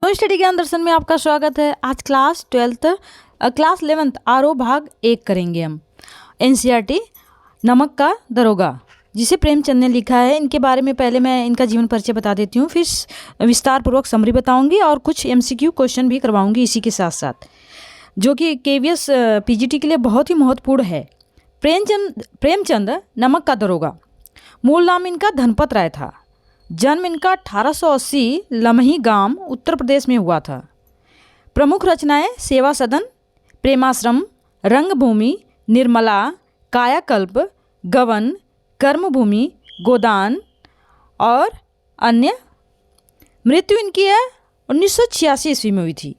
Study ज्ञान दर्शन में आपका स्वागत है। आज क्लास 11th आरओ भाग 1 करेंगे हम। एनसीईआरटी नमक का दरोगा, जिसे प्रेमचंद ने लिखा है। इनके बारे में पहले मैं इनका जीवन परिचय बता देती हूँ, फिर विस्तार पूर्वक समरी बताऊंगी और कुछ एमसीक्यू क्वेश्चन भी करवाऊंगी इसी के साथ साथ, जो कि केवीएस पीजीटी के लिए बहुत ही महत्वपूर्ण है। प्रेमचंद नमक का दरोगा, मूल नाम इनका धनपत राय था। जन्म इनका 1880 लमही गांव उत्तर प्रदेश में हुआ था। प्रमुख रचनाएं सेवा सदन, प्रेमाश्रम, रंगभूमि, निर्मला, कायाकल्प, गवन, कर्मभूमि, गोदान और अन्य। मृत्यु इनकी है 1986 ईस्वी में हुई थी।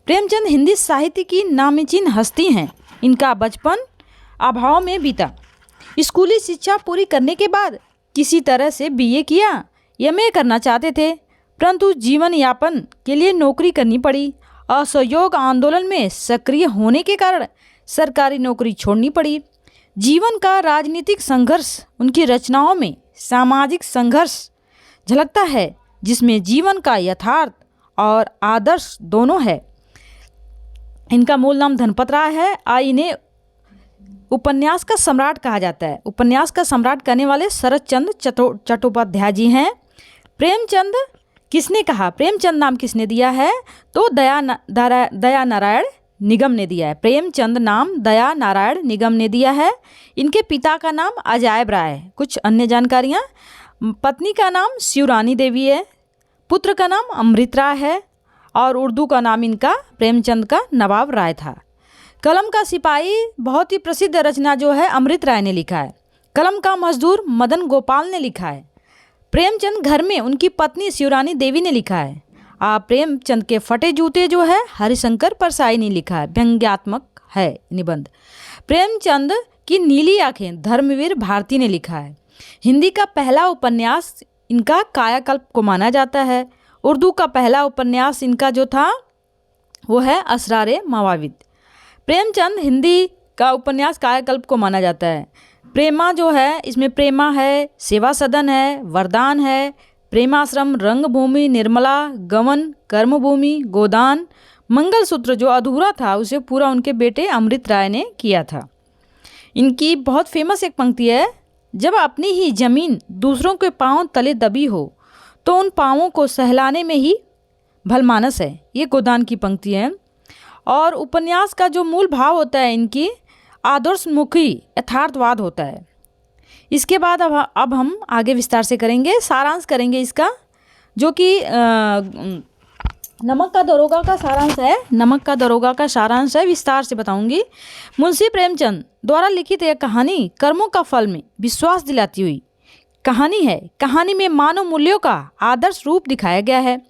प्रेमचंद हिंदी साहित्य की नामचीन हस्ती हैं। इनका बचपन अभाव में बीता। स्कूली शिक्षा पूरी करने के बाद किसी तरह से बीए किया। एमए करना चाहते थे, परंतु जीवन यापन के लिए नौकरी करनी पड़ी। असहयोग आंदोलन में सक्रिय होने के कारण सरकारी नौकरी छोड़नी पड़ी। जीवन का राजनीतिक संघर्ष उनकी रचनाओं में सामाजिक संघर्ष झलकता है, जिसमें जीवन का यथार्थ और आदर्श दोनों है। इनका मूल नाम धनपत राय है। इन्हें उपन्यास का सम्राट कहा जाता है। उपन्यास का सम्राट कहने वाले शरद चंद्र चट्टोपाध्याय जी हैं। प्रेमचंद किसने कहा, प्रेमचंद नाम किसने दिया है, तो दया नारायण निगम ने दिया है। प्रेमचंद नाम दया नारायण निगम ने दिया है। इनके पिता का नाम अजायब राय है। कुछ अन्य जानकारियाँ, पत्नी का नाम शिवरानी देवी है, पुत्र का नाम अमृत राय है और उर्दू का नाम इनका प्रेमचंद का नवाब राय था। कलम का सिपाही बहुत ही प्रसिद्ध रचना जो है अमृत राय ने लिखा है। कलम का मजदूर मदन गोपाल ने लिखा है। प्रेमचंद घर में उनकी पत्नी शिवरानी देवी ने लिखा है। प्रेमचंद के फटे जूते जो है हरिशंकर परसाई ने लिखा है। व्यंग्यात्मक है निबंध। प्रेमचंद की नीली आंखें धर्मवीर भारती ने लिखा है। हिंदी का पहला उपन्यास इनका कायाकल्प को माना जाता है। उर्दू का पहला उपन्यास इनका जो था वो है असरारे मवाविद। प्रेमचंद हिंदी का उपन्यास कायाकल्प को माना जाता है। प्रेमा जो है, इसमें प्रेमा है, सेवा सदन है, वरदान है, प्रेमाश्रम, रंगभूमि, निर्मला, गवन, कर्मभूमि, गोदान, मंगलसूत्र जो अधूरा था उसे पूरा उनके बेटे अमृत राय ने किया था। इनकी बहुत फेमस एक पंक्ति है, जब अपनी ही जमीन दूसरों के पांव तले दबी हो तो उन पांवों को सहलाने में ही भलमानस है। ये गोदान की पंक्ति है। और उपन्यास का जो मूल भाव होता है इनकी आदर्शमुखी यथार्थवाद होता है। इसके बाद अब हम आगे विस्तार से करेंगे, सारांश करेंगे इसका, जो कि नमक का दरोगा का सारांश है। नमक का दरोगा का सारांश है, विस्तार से बताऊंगी। मुंशी प्रेमचंद द्वारा लिखित यह कहानी कर्मों का फल में विश्वास दिलाती हुई कहानी है। कहानी में मानव मूल्यों का आदर्श रूप दिखाया गया है।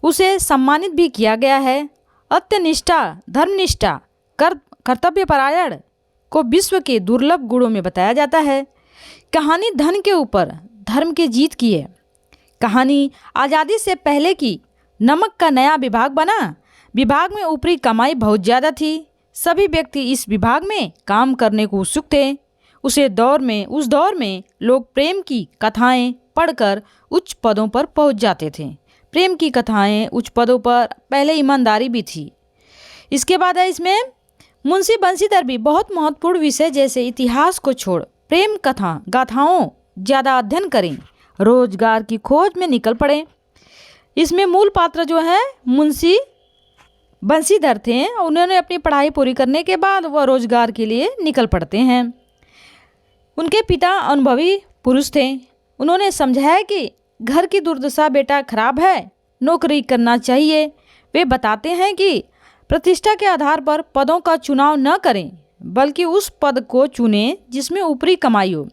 उसे सम्मानित भी किया गया है। अत्यनिष्ठा, धर्मनिष्ठा, कर्तव्यपरायण को विश्व के दुर्लभ गुणों में बताया जाता है। कहानी धन के ऊपर धर्म की जीत की है। कहानी आज़ादी से पहले की नमक का नया विभाग बना। विभाग में ऊपरी कमाई बहुत ज़्यादा थी। सभी व्यक्ति इस विभाग में काम करने को उत्सुक थे। उस दौर में लोग प्रेम की कथाएं पढ़कर उच्च पदों पर पहुंच जाते थे। प्रेम की कथाएं उच्च पदों पर, पहले ईमानदारी भी थी। इसके बाद है इसमें मुंशी बंशीधर भी बहुत महत्वपूर्ण विषय जैसे इतिहास को छोड़ प्रेम गाथाओं ज़्यादा अध्ययन करें, रोजगार की खोज में निकल पड़े। इसमें मूल पात्र जो है मुंशी बंशीधर थे। उन्होंने अपनी पढ़ाई पूरी करने के बाद वह रोजगार के लिए निकल पड़ते हैं। उनके पिता अनुभवी पुरुष थे। उन्होंने समझाया कि घर की दुर्दशा बेटा खराब है, नौकरी करना चाहिए। वे बताते हैं कि प्रतिष्ठा के आधार पर पदों का चुनाव न करें, बल्कि उस पद को चुनें जिसमें ऊपरी कमाई हो।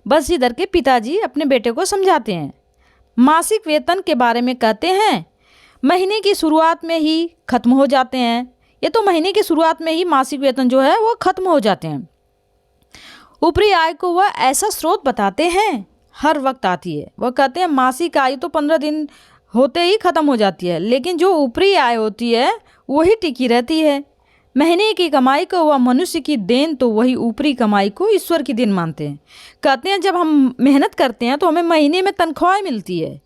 बंशीधर के पिताजी अपने बेटे को समझाते हैं। मासिक वेतन के बारे में कहते हैं, महीने की शुरुआत में ही खत्म हो जाते हैं। ये तो महीने की शुरुआत में ही मासिक वेतन जो है वो खत्म हो जाते हैं। ऊपरी आय को वह ऐसा स्रोत बताते हैं हर वक्त आती है। वह कहते हैं मासिक आय तो 15 दिन होते ही ख़त्म हो जाती है, लेकिन जो ऊपरी आय होती है वही टिकी रहती है। महीने की कमाई को वह मनुष्य की देन, तो वही ऊपरी कमाई को ईश्वर की देन मानते हैं। कहते हैं जब हम मेहनत करते हैं तो हमें महीने में तनख्वाह मिलती है,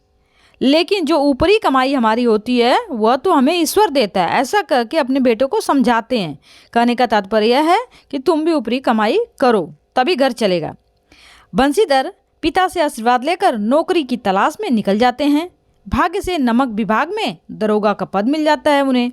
लेकिन जो ऊपरी कमाई हमारी होती है वह तो हमें ईश्वर देता है। ऐसा करके अपने बेटे को समझाते हैं। कहने का तात्पर्य यह है कि तुम भी ऊपरी कमाई करो तभी घर चलेगा। बंसीधर पिता से आशीर्वाद लेकर नौकरी की तलाश में निकल जाते हैं। भाग्य से नमक विभाग में दरोगा का पद मिल जाता है उन्हें,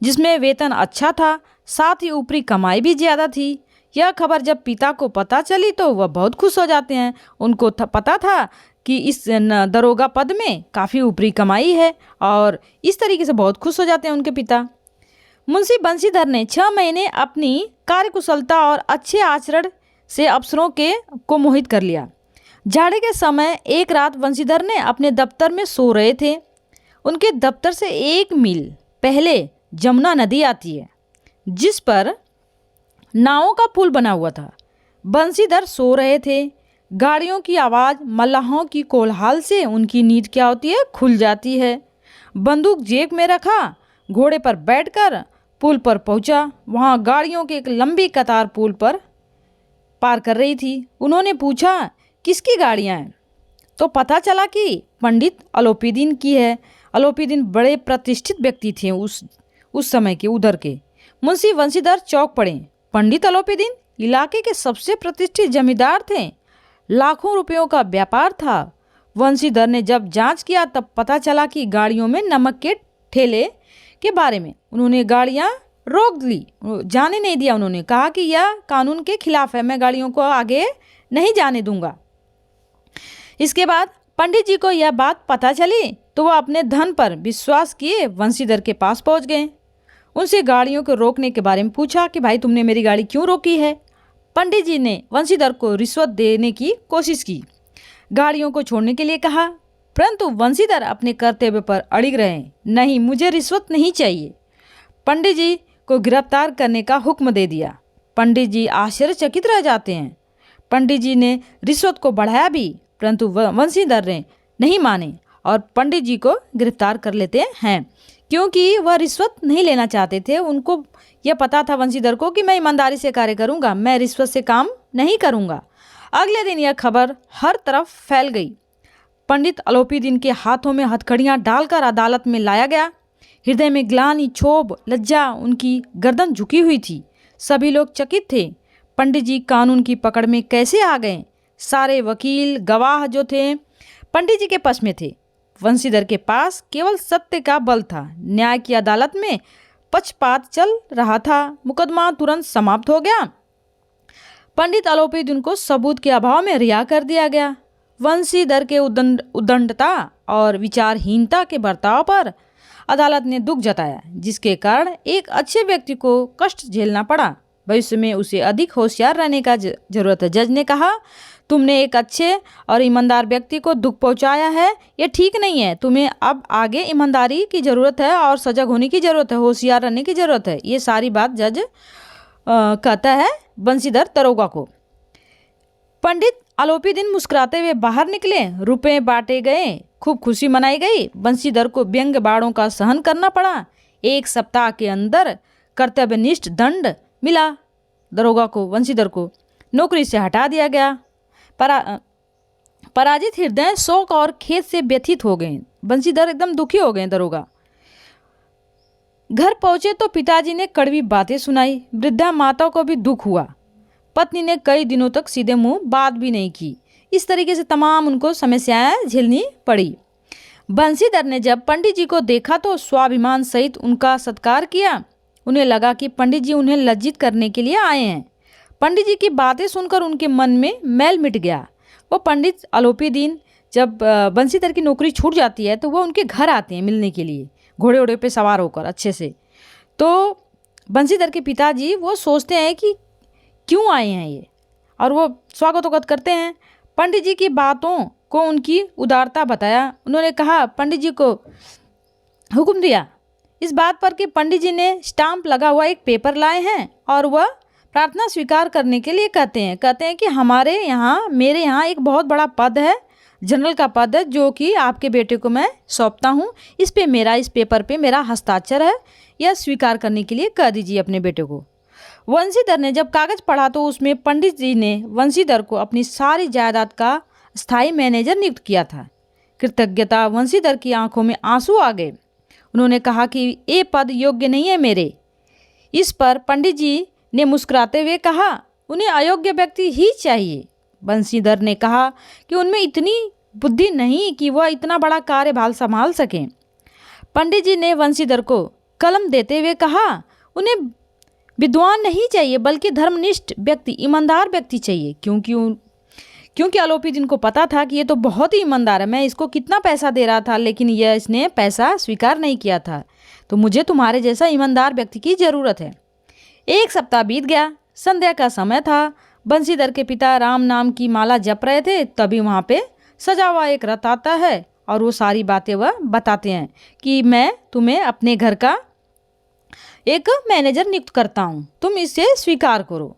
जिसमें वेतन अच्छा था, साथ ही ऊपरी कमाई भी ज़्यादा थी। यह खबर जब पिता को पता चली तो वह बहुत खुश हो जाते हैं। उनको पता था कि इस दरोगा पद में काफ़ी ऊपरी कमाई है और इस तरीके से बहुत खुश हो जाते हैं उनके पिता। मुंशी बंसीधर ने 6 महीने अपनी कार्यकुशलता और अच्छे आचरण से अफसरों को मोहित कर लिया। जाड़े के समय एक रात बंसीधर ने अपने दफ्तर में सो रहे थे। उनके दफ्तर से 1 मील पहले जमुना नदी आती है, जिस पर नावों का पुल बना हुआ था। बंसीधर सो रहे थे। गाड़ियों की आवाज़, मल्लाहों की कोलाहल से उनकी नींद क्या होती है, खुल जाती है। बंदूक जेब में रखा, घोड़े पर बैठकर पुल पर पहुंचा। वहां गाड़ियों की एक लंबी कतार पुल पर पार कर रही थी। उन्होंने पूछा, किसकी गाड़ियां हैं? तो पता चला कि पंडित अलोपीदीन की है। अलोपीदीन बड़े प्रतिष्ठित व्यक्ति थे उस समय के उधर के। मुंशी बंसीधर चौंक पड़े। पंडित अलोपीदीन इलाके के सबसे प्रतिष्ठित जमींदार थे। लाखों रुपयों का व्यापार था। बंसीधर ने जब जांच किया तब पता चला कि गाड़ियों में नमक के ठेले के बारे में उन्होंने गाड़ियां रोक ली, जाने नहीं दिया। उन्होंने कहा कि यह कानून के खिलाफ है, मैं गाड़ियों को आगे नहीं जाने दूंगा। इसके बाद पंडित जी को यह बात पता चली तो वह अपने धन पर विश्वास किए बंसीधर के पास पहुंच गए। उनसे गाड़ियों को रोकने के बारे में पूछा कि भाई तुमने मेरी गाड़ी क्यों रोकी है? पंडित जी ने बंसीधर को रिश्वत देने की कोशिश की, गाड़ियों को छोड़ने के लिए कहा, परंतु बंसीधर अपने कर्तव्य पर अड़िग रहे। नहीं, मुझे रिश्वत नहीं चाहिए। पंडित जी को गिरफ्तार करने का हुक्म दे दिया। पंडित जी आश्चर्यचकित रह जाते हैं। पंडित जी ने रिश्वत को बढ़ाया भी, परंतु बंसीधर ने नहीं माने और पंडित जी को गिरफ्तार कर लेते हैं, क्योंकि वह रिश्वत नहीं लेना चाहते थे। उनको यह पता था बंसीधर को कि मैं ईमानदारी से कार्य करूंगा, मैं रिश्वत से काम नहीं करूंगा। अगले दिन यह खबर हर तरफ फैल गई। पंडित अलोपीदीन के हाथों में हथकड़ियां डालकर अदालत में लाया गया। हृदय में ग्लानि, क्षोभ, लज्जा, उनकी गर्दन झुकी हुई थी। सभी लोग चकित थे। पंडित जी कानून की पकड़ में कैसे आ गए? सारे वकील, गवाह जो थे पंडित जी के पक्ष में थे। बंसीधर के पास केवल सत्य का बल था। न्याय की अदालत में पक्षपात चल रहा था। मुकदमा तुरंत समाप्त हो गया। पंडित अलोपीदीन को सबूत के अभाव में रिहा कर दिया गया। बंसीधर के उद्दंडता और विचारहीनता के बर्ताव पर अदालत ने दुख जताया, जिसके कारण एक अच्छे व्यक्ति को कष्ट झेलना पड़ा। भविष्य में उसे अधिक होशियार रहने का जरूरत है। जज ने कहा, तुमने एक अच्छे और ईमानदार व्यक्ति को दुख पहुंचाया है, ये ठीक नहीं है। तुम्हें अब आगे ईमानदारी की ज़रूरत है और सजग होने की ज़रूरत है, होशियार रहने की ज़रूरत है। ये सारी बात जज कहता है बंसीधर दरोगा को। पंडित अलोपीदीन मुस्कुराते हुए बाहर निकले। रुपए बांटे गए, खूब खुशी मनाई गई। बंसीधर को व्यंग्य बाणों का सहन करना पड़ा। 1 सप्ताह के अंदर कर्तव्यनिष्ठ दंड मिला दरोगा को। बंसीधर को नौकरी से हटा दिया गया। पराजित हृदय शोक और खेद से व्यथित हो गए। बंसीधर एकदम दुखी हो गए। दरोगा घर पहुंचे तो पिताजी ने कड़वी बातें सुनाई। वृद्धा माता को भी दुख हुआ। पत्नी ने कई दिनों तक सीधे मुंह बात भी नहीं की। इस तरीके से तमाम उनको समस्याएं झेलनी पड़ी। बंसीधर ने जब पंडित जी को देखा तो स्वाभिमान सहित उनका सत्कार किया। उन्हें लगा कि पंडित जी उन्हें लज्जित करने के लिए आए हैं। पंडित जी की बातें सुनकर उनके मन में मैल मिट गया। वो पंडित अलोपीदीन जब बंसीधर की नौकरी छूट जाती है तो वो उनके घर आते हैं मिलने के लिए, घोड़े वोड़े पे सवार होकर अच्छे से। तो बंसीधर के पिताजी वो सोचते हैं कि क्यों आए हैं ये, और वो स्वागत करते हैं। पंडित जी की बातों को उनकी उदारता बताया। उन्होंने कहा, पंडित जी को हुक्म दिया इस बात पर कि पंडित जी ने स्टाम्प लगा हुआ एक पेपर लाए हैं और वह प्रार्थना स्वीकार करने के लिए कहते हैं कि मेरे यहाँ एक बहुत बड़ा पद है, जनरल का पद है, जो कि आपके बेटे को मैं सौंपता हूँ। इस पेपर पे मेरा हस्ताक्षर है, यह स्वीकार करने के लिए कह दीजिए अपने बेटे को। बंसीधर ने जब कागज पढ़ा तो उसमें पंडित जी ने बंसीधर को अपनी सारी जायदाद का स्थायी मैनेजर नियुक्त किया था। कृतज्ञता वंशीधर की आंखों में आंसू आ गए। उन्होंने कहा कि ये पद योग्य नहीं है मेरे। इस पर पंडित जी ने मुस्कुराते हुए कहा, उन्हें अयोग्य व्यक्ति ही चाहिए। बंशीधर ने कहा कि उनमें इतनी बुद्धि नहीं कि वह इतना बड़ा कार्यभार संभाल सकें। पंडित जी ने वंशीधर को कलम देते हुए कहा, उन्हें विद्वान नहीं चाहिए बल्कि धर्मनिष्ठ व्यक्ति, ईमानदार व्यक्ति चाहिए। क्योंकि अलोपीदीन को पता था कि ये तो बहुत ही ईमानदार है, मैं इसको कितना पैसा दे रहा था लेकिन इसने पैसा स्वीकार नहीं किया था, तो मुझे तुम्हारे जैसा ईमानदार व्यक्ति की ज़रूरत है। 1 सप्ताह बीत गया। संध्या का समय था। बंशीधर के पिता राम नाम की माला जप रहे थे। तभी वहाँ पे सजा हुआ एक रथ आता है और वो सारी बातें वह बताते हैं कि मैं तुम्हें अपने घर का एक मैनेजर नियुक्त करता हूँ, तुम इसे स्वीकार करो।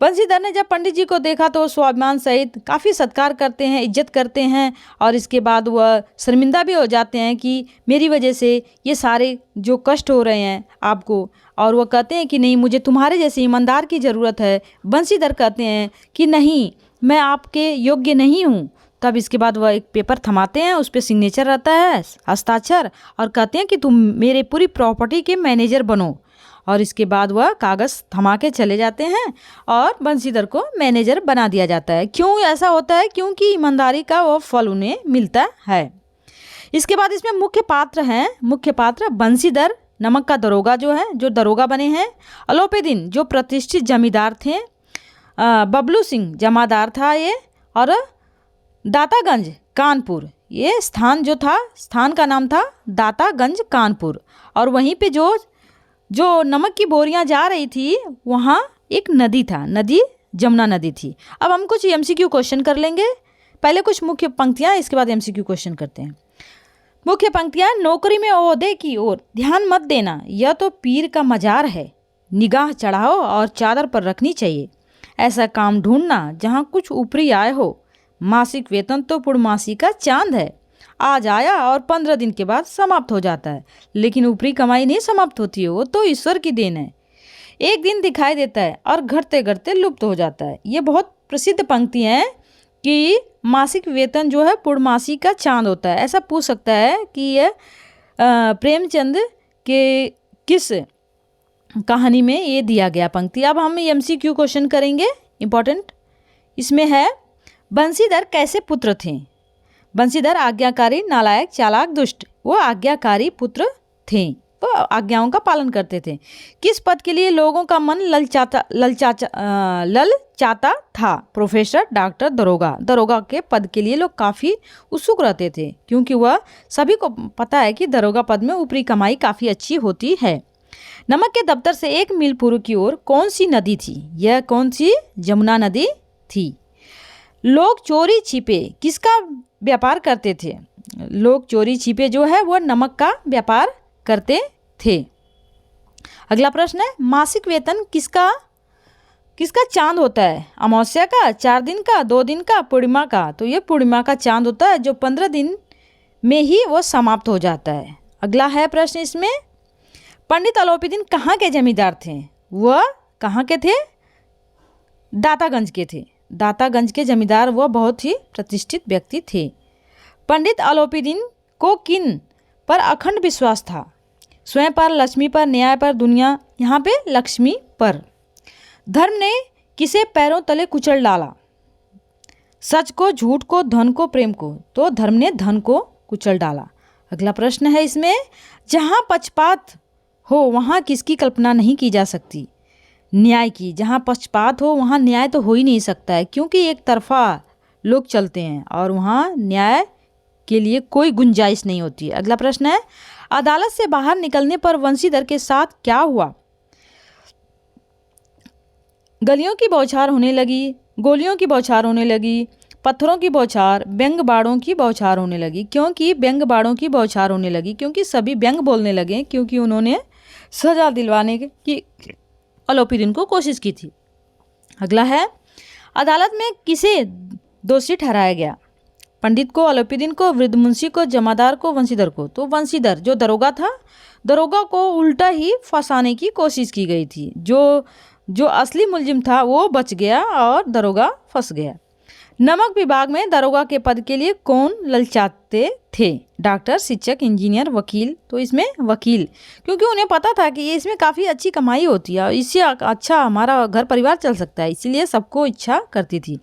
बंशीधर ने जब पंडित जी को देखा तो स्वाभिमान सहित काफ़ी सत्कार करते हैं, इज्जत करते हैं और इसके बाद वह शर्मिंदा भी हो जाते हैं कि मेरी वजह से ये सारे जो कष्ट हो रहे हैं आपको, और वह कहते हैं कि नहीं, मुझे तुम्हारे जैसे ईमानदार की ज़रूरत है। बंशीधर कहते हैं कि नहीं, मैं आपके योग्य नहीं हूँ। तब इसके बाद वह एक पेपर थमाते हैं, उस पर सिग्नेचर रहता है, हस्ताक्षर, और कहते हैं कि तुम मेरे पूरी प्रॉपर्टी के मैनेजर बनो। और इसके बाद वह कागज़ थमा के चले जाते हैं और बंशीधर को मैनेजर बना दिया जाता है। क्यों ऐसा होता है? क्योंकि ईमानदारी का वो फल उन्हें मिलता है। इसके बाद इसमें मुख्य पात्र हैं। मुख्य पात्र बंशीधर नमक का दरोगा जो दरोगा बने हैं, अलोपीदीन जो प्रतिष्ठित जमींदार थे, बबलू सिंह जमादार था ये, और दातागंज कानपुर, ये स्थान का नाम था दातागंज कानपुर। और वहीं पे जो नमक की बोरियां जा रही थी वहाँ एक नदी था, नदी जमुना नदी थी। अब हम कुछ एमसीक्यू क्वेश्चन कर लेंगे। पहले कुछ मुख्य पंक्तियाँ, इसके बाद एमसीक्यू क्वेश्चन करते हैं। मुख्य पंक्तियाँ, नौकरी में ओहदे की ओर ध्यान मत देना, यह तो पीर का मजार है, निगाह चढ़ाओ और चादर पर रखनी चाहिए। ऐसा काम ढूंढना जहाँ कुछ ऊपरी आय हो, मासिक वेतन तो पूर्णमासी का चांद है, आज आया और 15 दिन के बाद समाप्त हो जाता है, लेकिन ऊपरी कमाई नहीं समाप्त होती है, वो तो ईश्वर की देन है। एक दिन दिखाई देता है और घटते घटते लुप्त हो जाता है। ये बहुत प्रसिद्ध पंक्ति हैं कि मासिक वेतन जो है पूर्णमासी का चांद होता है। ऐसा पूछ सकता है कि यह प्रेमचंद के किस कहानी में ये दिया गया पंक्ति। अब हम एमसीक्यू क्वेश्चन करेंगे, इम्पोर्टेंट। इसमें है, बंशीधर कैसे पुत्र थे? बंशीधर आज्ञाकारी, नालायक, चालाक, दुष्ट। वो आज्ञाकारी पुत्र थे, वो आज्ञाओं का पालन करते थे। किस पद के लिए लोगों का मन ललचाता था? प्रोफेसर, डॉक्टर, दरोगा। दरोगा के पद के लिए लोग काफ़ी उत्सुक रहते थे, क्योंकि वह सभी को पता है कि दरोगा पद में ऊपरी कमाई काफ़ी अच्छी होती है। नमक के दफ्तर से 1 मील पूर्व की ओर कौन सी नदी थी? यह कौन सी? जमुना नदी थी। लोग चोरी छिपे किसका व्यापार करते थे? लोग चोरी छिपे जो है वो नमक का व्यापार करते थे। अगला प्रश्न है, मासिक वेतन किसका चांद होता है? अमावस्या का, 4 दिन का, 2 दिन का, पूर्णिमा का? तो ये पूर्णिमा का चांद होता है, जो 15 दिन में ही वो समाप्त हो जाता है। अगला है प्रश्न इसमें, पंडित अलोपीदीन कहाँ के जमींदार थे? वह कहाँ के थे? दातागंज के थे। दातागंज के जमींदार वह बहुत ही प्रतिष्ठित व्यक्ति थे। पंडित अलोपीदीन को किन पर अखंड विश्वास था? स्वयं पर, लक्ष्मी पर, न्याय पर, दुनिया, यहाँ पे लक्ष्मी पर। धर्म ने किसे पैरों तले कुचल डाला? सच को, झूठ को, धन को, प्रेम को? तो धर्म ने धन को कुचल डाला। अगला प्रश्न है इसमें, जहाँ पक्षपात हो वहाँ किसकी कल्पना नहीं की जा सकती? न्याय की। जहाँ पक्षपात हो वहाँ न्याय तो हो ही नहीं सकता है, क्योंकि एक तरफा लोग चलते हैं और वहाँ न्याय के लिए कोई गुंजाइश नहीं होती है। अगला प्रश्न है, अदालत से बाहर निकलने पर वंशीधर के साथ क्या हुआ? गलियों की बौछार होने लगी, गोलियों की बौछार होने लगी, पत्थरों की बौछार, व्यंग बाड़ों की बौछार होने लगी। क्योंकि व्यंग बाड़ों की बौछार होने लगी? क्योंकि सभी व्यंग बोलने लगे, क्योंकि उन्होंने सजा दिलवाने की अलोपीदीन को कोशिश की थी। अगला है, अदालत में किसे दोषी ठहराया गया? पंडित को, अलोपीदीन को, वृद्ध मुंशी को, जमादार को, वंशीधर को? तो वंशीधर जो दरोगा था, दरोगा को उल्टा ही फंसाने की कोशिश की गई थी। जो असली मुलजिम था वो बच गया और दरोगा फंस गया। नमक विभाग में दरोगा के पद के लिए कौन ललचाते थे? डॉक्टर, शिक्षक, इंजीनियर, वकील। तो इसमें वकील, क्योंकि उन्हें पता था कि ये इसमें काफ़ी अच्छी कमाई होती है और इससे अच्छा हमारा घर परिवार चल सकता है, इसीलिए सबको इच्छा करती थी।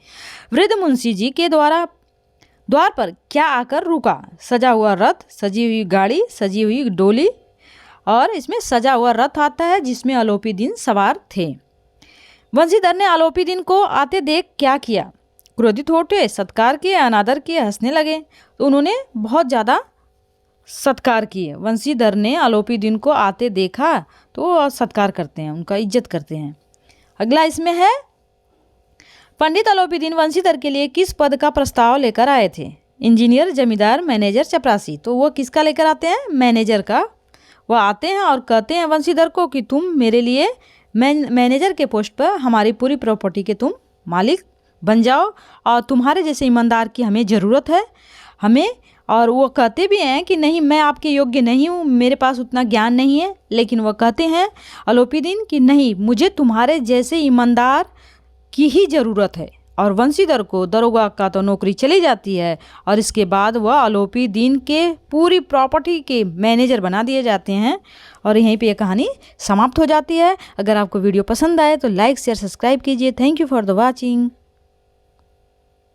वृद्ध मुंशी जी के द्वार पर क्या आकर रुका? सजा हुआ रथ, सजी हुई गाड़ी, सजी हुई डोली। और इसमें सजा हुआ रथ आता है जिसमें आलोपीदीन सवार थे। वंशीधर ने आलोपीदीन को आते देख क्या किया? क्रोधित हो उठे, सत्कार किए, अनादर किए, हंसने लगे। तो उन्होंने बहुत ज़्यादा सत्कार किए। वंशीधर ने आलोपीदीन को आते देखा तो सत्कार करते हैं, उनका इज्जत करते हैं। अगला इसमें है, पंडित आलोपीदीन वंशीधर के लिए किस पद का प्रस्ताव लेकर आए थे? इंजीनियर, जमींदार, मैनेजर, चपरासी। तो वो किसका लेकर आते हैं? मैनेजर का। वह आते हैं और कहते हैं वंशीधर को कि तुम मेरे लिए मैनेजर के पोस्ट पर हमारी पूरी प्रॉपर्टी के तुम मालिक बन जाओ और तुम्हारे जैसे ईमानदार की हमें ज़रूरत है हमें। और वो कहते भी हैं कि नहीं, मैं आपके योग्य नहीं हूँ, मेरे पास उतना ज्ञान नहीं है। लेकिन वह कहते हैं आलोपीदीन कि नहीं, मुझे तुम्हारे जैसे ईमानदार की ही ज़रूरत है। और वंशीधर को दरोगा का तो नौकरी चली जाती है और इसके बाद वह आलोपीदीन के पूरी प्रॉपर्टी के मैनेजर बना दिए जाते हैं। और यहीं पे ये कहानी समाप्त हो जाती है। अगर आपको वीडियो पसंद आए तो लाइक, शेयर, सब्सक्राइब कीजिए। Thank you for the watching.